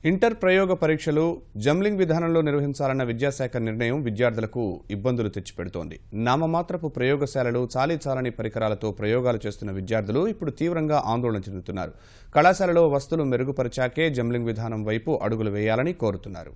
Inter ప్రయోగ పరీక్షలు jumbling విధానంలో నిర్వహించాలన్న విద్యాశాఖ నిర్ణయం విద్యార్థులకు ఇబ్బందులు తెచ్చిపెడుతోంది. నామమాత్రపు ప్రయోగశాలలు, చాలీచాలని పరికరాలతో ప్రయోగాలు చేస్తున్న విద్యార్థులు ఇప్పుడు తీవ్రంగా ఆందోళన చెందుతున్నారు. కళాశాలలో వసతులు మెరుగుపరిచాకే జంబ్లింగ్ విధానం వైపు అడుగులు వేయాలని కోరుతున్నారు.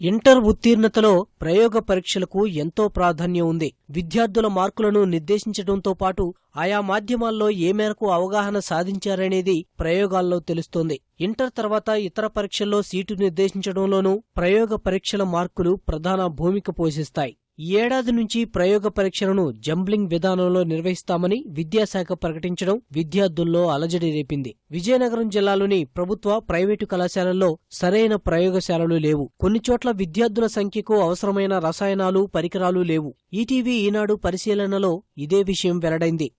ఇంటర్ ఉత్తీర్ణతలో ప్రయోగ పరీక్షలకు ఎంతో ప్రాధాన్యం ఉంది. విద్యార్థుల మార్కులను నిర్దేశించడంతో పాటు ఆయా మాధ్యమాల్లో ఏ మేరకు అవగాహన సాధించారనేది ప్రయోగాల్లో తెలుస్తోంది. ఇంటర్ తర్వాత ఇతర పరీక్షల్లో సీటు నిర్దేశించడంలోనూ ప్రయోగ పరీక్షల మార్కులు ప్రధాన భూమిక పోషిస్తాయి. ఈ ఏడాది నుంచి ప్రయోగ పరీక్షలను జంబ్లింగ్ విధానంలో నిర్వహిస్తామని విద్యాశాఖ ప్రకటించడం విద్యార్థుల్లో అలజడి రేపింది. విజయనగరం జిల్లాలోని ప్రభుత్వ, ప్రైవేటు కళాశాలల్లో సరైన ప్రయోగశాలలు లేవు. కొన్ని చోట్ల విద్యార్థుల సంఖ్యకు అవసరమైన రసాయనాలు, పరికరాలు లేవు. ఈటీవీ ఈనాడు పరిశీలనలో ఇదే విషయం వెల్లడైంది.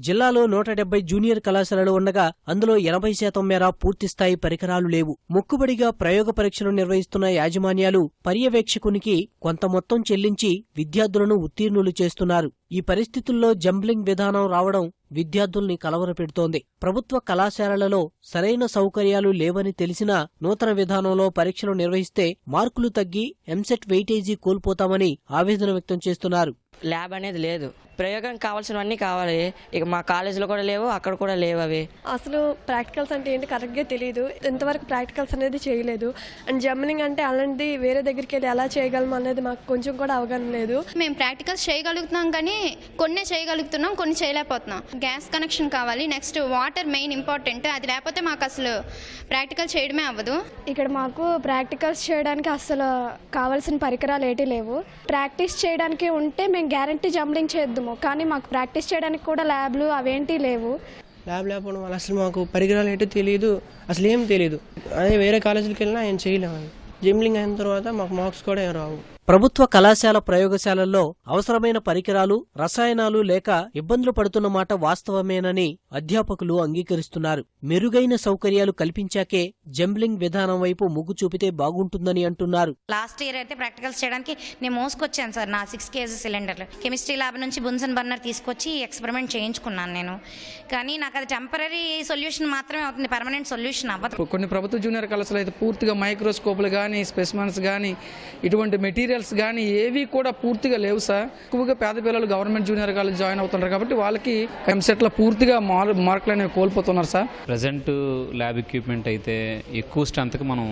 జిల్లాలో 170 జూనియర్ కళాశాలలు ఉండగా అందులో 80% మేర పూర్తిస్థాయి పరికరాలు లేవు. మొక్కుబడిగా ప్రయోగ పరీక్షలు నిర్వహిస్తున్న యాజమాన్యాలు పర్యవేక్షకునికి కొంత మొత్తం చెల్లించి విద్యార్థులను ఉత్తీర్ణులు చేస్తున్నారు. ఈ పరిస్థితుల్లో జంబ్లింగ్ విధానం రావడం విద్యార్థుల్ని కలవరపెడుతోంది. ప్రభుత్వ కళాశాలలలో సరైన సౌకర్యాలు లేవని తెలిసినా నూతన విధానంలో పరీక్షలు నిర్వహిస్తే మార్కులు తగ్గి ఎంసెట్ వెయిటేజీ కోల్పోతామని ఆవేదన వ్యక్తం చేస్తున్నారు. ల్యాబ్ అనేది లేదు, ప్రయోగం కావాల్సినవన్నీ కావాలి. ఇక మా కాలేజీలో కూడా లేవు, అక్కడ కూడా లేవు. అవి అసలు ప్రాక్టికల్స్ అంటే ఏంటి కరెక్ట్గా తెలియదు. ఇంతవరకు ప్రాక్టికల్స్ అనేది చేయలేదు. అండ్ జంబ్లింగ్ అంటే అలాంటిది వేరే దగ్గరికి వెళ్ళి ఎలా చేయగలం అనేది మాకు కొంచెం కూడా అవగాహన లేదు. మేము ప్రాక్టికల్స్ చేయగలుగుతున్నాం కానీ కొన్ని చేయగలుగుతున్నాం, కొన్ని చేయలేకపోతున్నాం. గ్యాస్ కనెక్షన్ కావాలి, నెక్స్ట్ వాటర్ మెయిన్ ఇంపార్టెంట్. అది లేకపోతే మాకు అసలు ప్రాక్టికల్ చేయడమే అవ్వదు. ఇక్కడ మాకు ప్రాక్టికల్స్ చేయడానికి అసలు కావాల్సిన పరికరాలు ఏటీ లేవు. ప్రాక్టీస్ చేయడానికి ఉంటే మేము గ్యారంటీ జంబ్లింగ్ చేద్దాము, కానీ మాకు ప్రాక్టీస్ చేయడానికి కూడా ల్యాబ్లు అవేంటి లేవు. ల్యాబ్ లేకపోవడం వల్ల అసలు మాకు పరికరాలు ఏంటో తెలియదు, అసలు ఏం తెలియదు. అదే వేరే కాలేజీలకు వెళ్ళినా ఏం చేయలేము. జంబ్లింగ్ అయిన తర్వాత మాకు మార్క్స్ కూడా ఏం రావు. ప్రభుత్వ కళాశాల ప్రయోగశాలల్లో అవసరమైన పరికరాలు, రసాయనాలు లేక ఇబ్బందులు పడుతున్న మాట వాస్తవమేనని అధ్యాపకులు అంగీకరిస్తున్నారు. మెరుగైన సౌకర్యాలు కల్పించాకే జంబ్లింగ్ విధానం వైపు మొగ్గు చూపితే బాగుంటుందని అంటున్నారు. లాస్ట్ ఇయర్ అయితే ప్రాక్టికల్స్ చేయడానికి నేను మోసుకొచ్చాను సార్ నా 6 kg సిలిండర్లు. కెమిస్ట్రీ ల్యాబ్ నుంచి బున్సన్ బర్నర్ తీసుకొచ్చి ఎక్స్పెరిమెంట్ చేయించుకున్నాను నేను. కానీ నాకు అది టెంపరీ సొల్యూషన్ మాత్రమే అవుతుంది, పర్మనెంట్ సొల్యూషన్ అవ్వదు. కొన్ని ప్రభుత్వ జూనియర్ కళాశాలలు అయితే పూర్తిగా మైక్రోస్కోప్లు కానీ, స్పెసిమన్స్ కానీ, ఇటువంటి మెటీరియల్ కానీ ఏవి కూడా పూర్తిగా లేవు సార్. ఎక్కువగా పేద పిల్లలు గవర్నమెంట్ జూనియర్ కాలేజ్ జాయిన్ అవుతున్నారు కాబట్టి వాళ్ళకి ఎంసెట్ లో పూర్తిగా మార్కులు అనేవి కోల్పోతున్నారు సార్. ప్రజెంట్ ల్యాబ్ ఎక్విప్మెంట్ అయితే ఎక్కువ స్ట్రెంత్కి మనం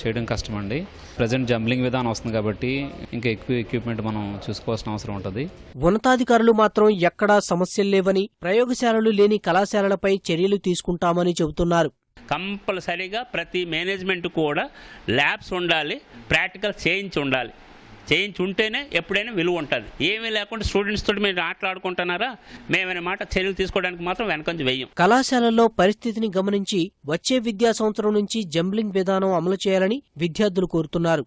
చేయడం కష్టం అండి. ప్రజెంట్ జంబ్లింగ్ విధానం వస్తుంది కాబట్టి ఇంకా ఎక్కువ ఎక్విప్మెంట్ మనం చూసుకోవాల్సిన అవసరం ఉంటుంది. ఉన్నతాధికారులు మాత్రం ఎక్కడా సమస్యలు లేవని, ప్రయోగశాలలు లేని కళాశాలలపై చర్యలు తీసుకుంటామని చెబుతున్నారు. కంపల్సరీగా ప్రతి మేనేజ్మెంట్ కూడా ల్యాబ్స్ ఉండాలి, ప్రాక్టికల్ చేయించి ఉంటేనే ఎప్పుడైనా విలువ ఉంటుంది. ఏమీ లేకుండా స్టూడెంట్స్ తోటి మీరు ఆటలాడుకుంటున్నారా, మేమనే మాట చర్యలు తీసుకోవడానికి మాత్రం వెనకంజ వేయం. కళాశాలల్లో పరిస్థితిని గమనించి వచ్చే విద్యా సంవత్సరం నుంచి జంబ్లింగ్ విధానం అమలు చేయాలని విద్యార్థులు కోరుతున్నారు.